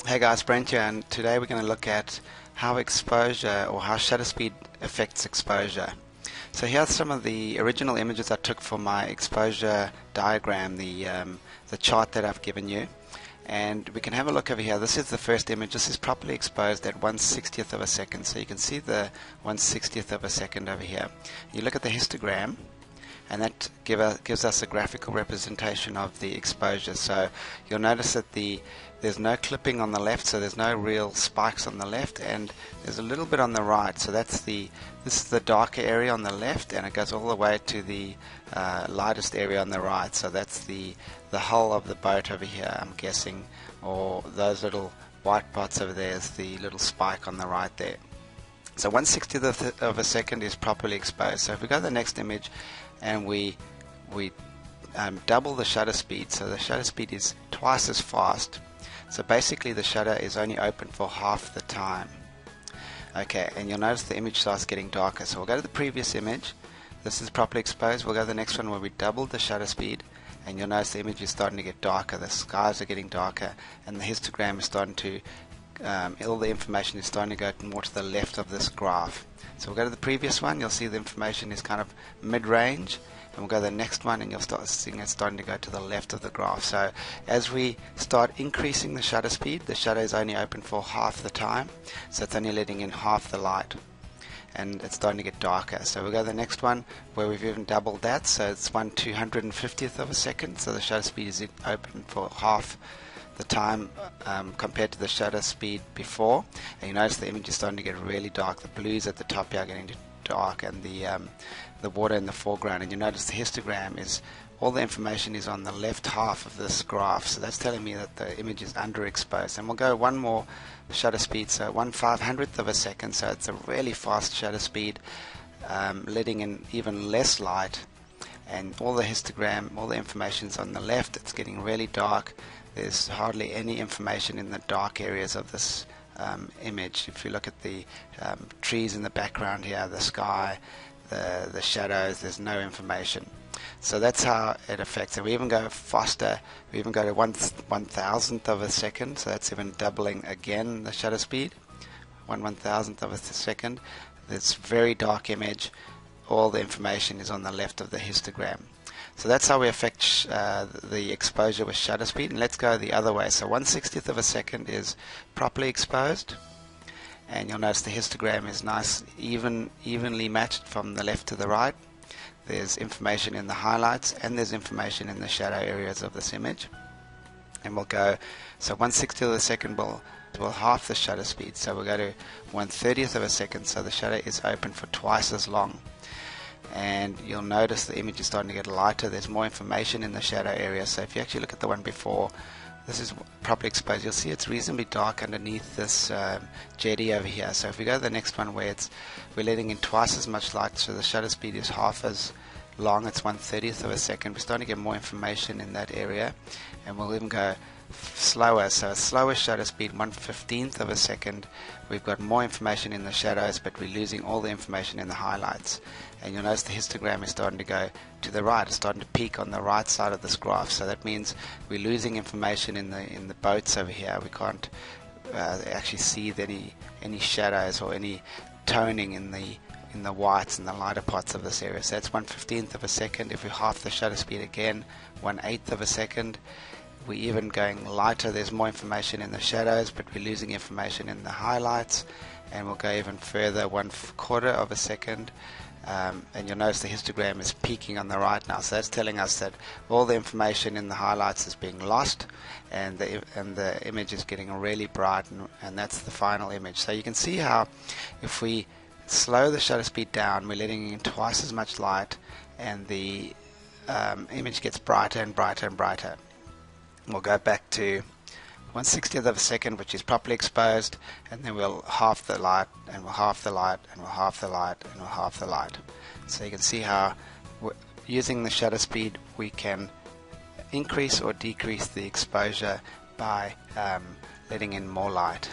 Hey guys, Brent here, and today we're going to look at how exposure or how shutter speed affects exposure. So here's some of the original images I took for my exposure diagram, the chart that I've given you. And we can have a look over here. This is the first image. This is properly exposed at 1/60th of a second. So you can see the 1/60th of a second over here. You look at the histogram, and that gives us a graphical representation of the exposure. So you'll notice that there's no clipping on the left, so there's no real spikes on the left, and there's a little bit on the right. So this is the darker area on the left, and it goes all the way to the lightest area on the right. So that's the hull of the boat over here, I'm guessing, or those little white spots over there is the little spike on the right there. So 1/60th of a second is properly exposed. So if we go to the next image and we double the shutter speed, so the shutter speed is twice as fast. So basically the shutter is only open for half the time. Okay, and you'll notice the image starts getting darker. So we'll go to the previous image. This is properly exposed. We'll go to the next one where we doubled the shutter speed, and you'll notice the image is starting to get darker. The skies are getting darker, and the histogram is starting to all the information is starting to go more to the left of this graph. So we'll go to the previous one. You'll see the information is kind of mid-range, and we'll go to the next one, and you'll start seeing it starting to go to the left of the graph. So as we start increasing the shutter speed, the shutter is only open for half the time, so it's only letting in half the light, and it's starting to get darker. So we'll go to the next one where we've even doubled that, so it's 1/250th of a second, so the shutter speed is open for half the time compared to the shutter speed before. And you notice the image is starting to get really dark. The blues at the top here are getting dark, and the water in the foreground. And you notice the histogram is all the information is on the left half of this graph, so that's telling me that the image is underexposed. And we'll go one more shutter speed, so 1/500th of a second, so it's a really fast shutter speed, letting in even less light, and all the histogram, all the information's on the left. It's getting really dark. There's hardly any information in the dark areas of this image. If you look at the trees in the background here, the sky, the shadows, there's no information. So that's how it affects it. We even go faster. We even go to 1/1000th of a second, so that's even doubling again the shutter speed. 1/1000th of a second. This very dark image, all the information is on the left of the histogram. So that's how we affect the exposure with shutter speed. And let's go the other way. So 1/60th of a second is properly exposed, and you'll notice the histogram is nice, evenly matched from the left to the right. There's information in the highlights, and there's information in the shadow areas of this image. And we'll go, so 1/60th of a second will half the shutter speed. So we'll go to 1/30th of a second, so the shutter is open for twice as long. And you'll notice the image is starting to get lighter. There's more information in the shadow area. So if you actually look at the one before, this is properly exposed, you'll see it's reasonably dark underneath this jetty over here. So if we go to the next one where we're letting in twice as much light, so the shutter speed is half as long, it's 1/30th of a second, we're starting to get more information in that area. And we'll even go slower, so a slower shutter speed, 1/15th of a second. We've got more information in the shadows, but we're losing all the information in the highlights. And you'll notice the histogram is starting to go to the right. It's starting to peak on the right side of this graph. So that means we're losing information in the boats over here. We can't actually see any shadows or any toning in the whites and the lighter parts of this area. So that's 1/15th of a second. If we half the shutter speed again, 1/8th of a second. We're even going lighter. There's more information in the shadows, but we're losing information in the highlights. And we'll go even further, 1/4 of a second. And you'll notice the histogram is peaking on the right now, so that's telling us that all the information in the highlights is being lost, and the image is getting really bright, and that's the final image. So you can see how if we slow the shutter speed down, we're letting in twice as much light, and the image gets brighter and brighter and brighter. We'll go back to 1/60th of a second, which is properly exposed, and then we'll half the light, and we'll half the light, and we'll half the light, and we'll half the light. So you can see how using the shutter speed we can increase or decrease the exposure by letting in more light.